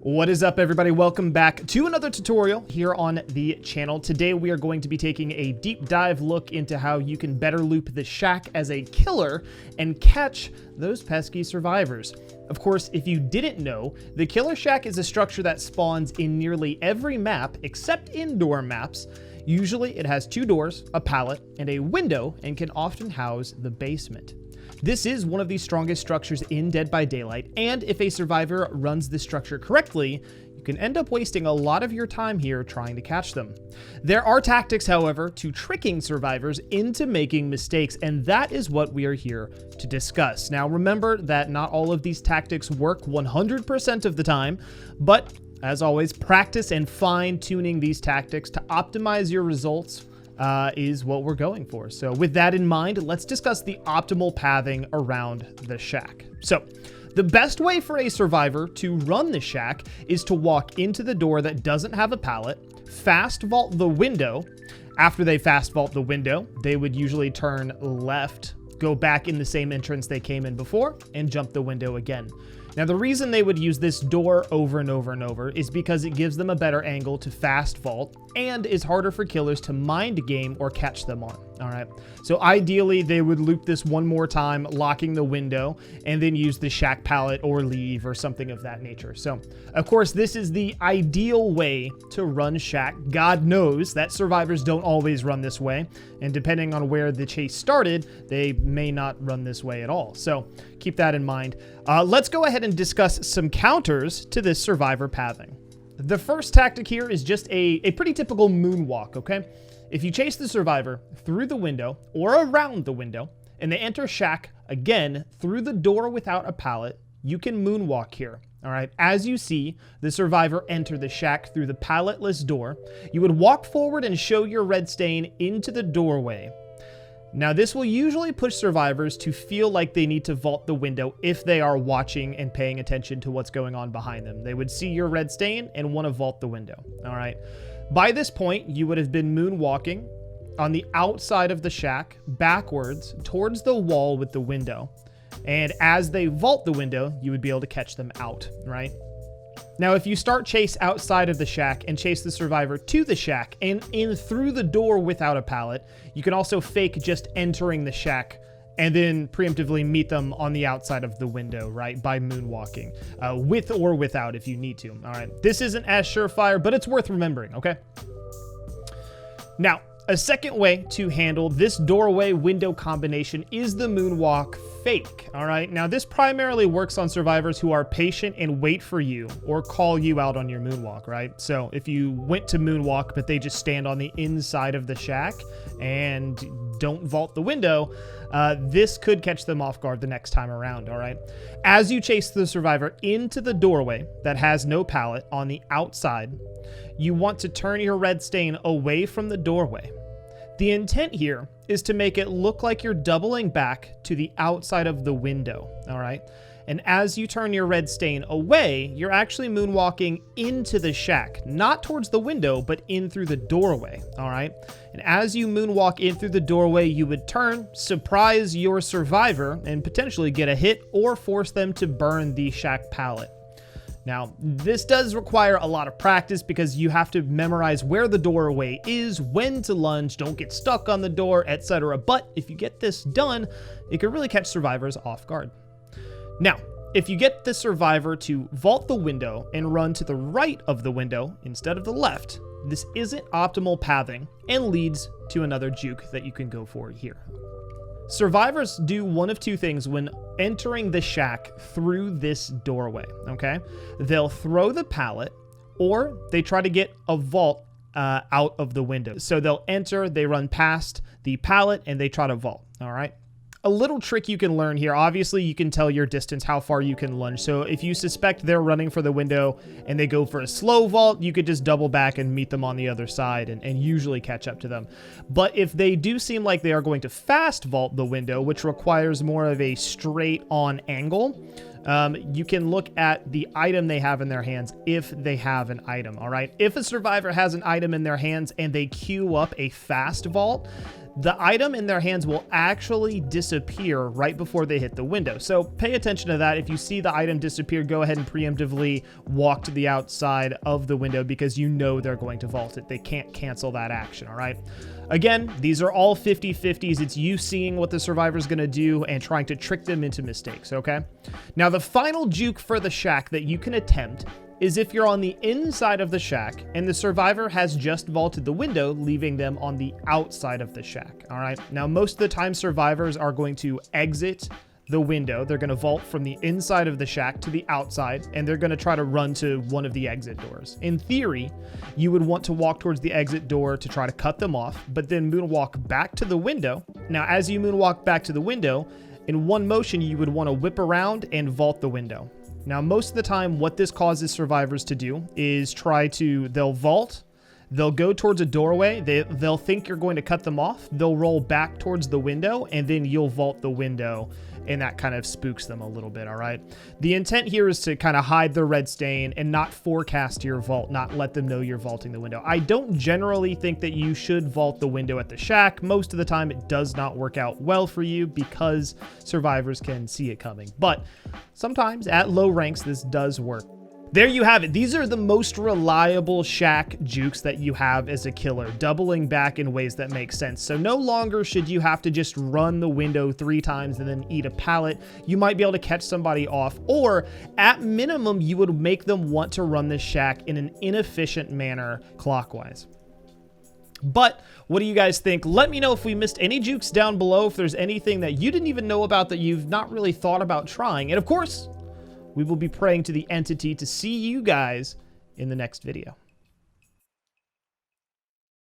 What is up, everybody? Welcome back to another tutorial here on the channel. Today we are going to be taking a deep dive look into how you can better loop the shack as a killer and catch those pesky survivors. Of course, if you didn't know, the killer shack is a structure that spawns in nearly every map except indoor maps. Usually it has two doors, a pallet, and a window, and can often house the basement. This is one of the strongest structures in Dead by Daylight, and if a survivor runs this structure correctly, you can end up wasting a lot of your time here trying to catch them. There are tactics, however, to tricking survivors into making mistakes, and that is what we are here to discuss. Now, remember that not all of these tactics work 100% of the time, but as always, practice and fine-tuning these tactics to optimize your results is what we're going for. So with that in mind, let's discuss the optimal pathing around the shack. So the best way for a survivor to run the shack is to walk into the door that doesn't have a pallet, fast vault the window. After they fast vault the window, they would usually turn left, go back in the same entrance they came in before, and jump the window again. Now, the reason they would use this door over and over and over is because it gives them a better angle to fast vault and is harder for killers to mind game or catch them on. All right. So ideally, they would loop this one more time, locking the window, and then use the shack pallet or leave or something of that nature. So, of course, this is the ideal way to run shack. God knows that survivors don't always run this way, and depending on where the chase started, they may not run this way at all. So keep that in mind. Let's go ahead and discuss some counters to this survivor pathing. The first tactic here is just a pretty typical moonwalk, okay? If you chase the survivor through the window or around the window, and they enter shack again through the door without a pallet, you can moonwalk here. All right, as you see the survivor enter the shack through the palletless door, you would walk forward and show your red stain into the doorway. Now, this will usually push survivors to feel like they need to vault the window if they are watching and paying attention to what's going on behind them. They would see your red stain and want to vault the window. All right. By this point, you would have been moonwalking on the outside of the shack backwards towards the wall with the window. And as they vault the window, you would be able to catch them out, right? Now, if you start chase outside of the shack and chase the survivor to the shack and in through the door without a pallet, you can also fake just entering the shack and then preemptively meet them on the outside of the window, right, by moonwalking, with or without if you need to. All right, this isn't as surefire, but it's worth remembering, okay? Now, a second way to handle this doorway window combination is the Moonwalk Fake. All right, now this primarily works on survivors who are patient and wait for you or call you out on your moonwalk, right? So if you went to moonwalk, but they just stand on the inside of the shack and don't vault the window, this could catch them off guard the next time around, all right? As you chase the survivor into the doorway that has no pallet on the outside, you want to turn your red stain away from the doorway. The intent here is to make it look like you're doubling back to the outside of the window, all right? And as you turn your red stain away, you're actually moonwalking into the shack, not towards the window, but in through the doorway, all right? And as you moonwalk in through the doorway, you would turn, surprise your survivor, and potentially get a hit or force them to burn the shack pallet. Now, this does require a lot of practice because you have to memorize where the doorway is, when to lunge, don't get stuck on the door, etc. But if you get this done, it can really catch survivors off guard. Now, if you get the survivor to vault the window and run to the right of the window instead of the left, this isn't optimal pathing and leads to another juke that you can go for here. Survivors do one of two things when entering the shack through this doorway, okay? They'll throw the pallet or they try to get a vault out of the window. So they'll enter, they run past the pallet, and they try to vault, all right? A little trick you can learn here. Obviously, you can tell your distance, how far you can lunge. So if you suspect they're running for the window and they go for a slow vault, you could just double back and meet them on the other side and usually catch up to them. But if they do seem like they are going to fast vault the window, which requires more of a straight on angle, you can look at the item they have in their hands if they have an item, all right? If a survivor has an item in their hands and they queue up a fast vault, the item in their hands will actually disappear right before they hit the window. So pay attention to that. If you see the item disappear, go ahead and preemptively walk to the outside of the window because you know they're going to vault it. They can't cancel that action, all right? Again, these are all 50-50s. It's you seeing what the survivor's gonna do and trying to trick them into mistakes, okay? Now, the final juke for the shack that you can attempt is if you're on the inside of the shack and the survivor has just vaulted the window, leaving them on the outside of the shack, all right? Now, most of the time, survivors are going to exit the window. They're going to vault from the inside of the shack to the outside, and they're going to try to run to one of the exit doors. In theory, you would want to walk towards the exit door to try to cut them off, but then moonwalk back to the window. Now, as you moonwalk back to the window, in one motion, you would want to whip around and vault the window. Now, most of the time, what this causes survivors to do is they'll vault, they'll go towards a doorway, they'll think you're going to cut them off, they'll roll back towards the window, and then you'll vault the window, and that kind of spooks them a little bit, all right? The intent here is to kind of hide the red stain and not forecast your vault, not let them know you're vaulting the window. I don't generally think that you should vault the window at the shack. Most of the time, it does not work out well for you because survivors can see it coming. But sometimes at low ranks, this does work. There you have it. These are the most reliable shack jukes that you have as a killer, doubling back in ways that make sense. So no longer should you have to just run the window 3 times and then eat a pallet. You might be able to catch somebody off, or at minimum, you would make them want to run this shack in an inefficient manner clockwise. But what do you guys think? Let me know if we missed any jukes down below, if there's anything that you didn't even know about that you've not really thought about trying. And of course, we will be praying to the entity to see you guys in the next video.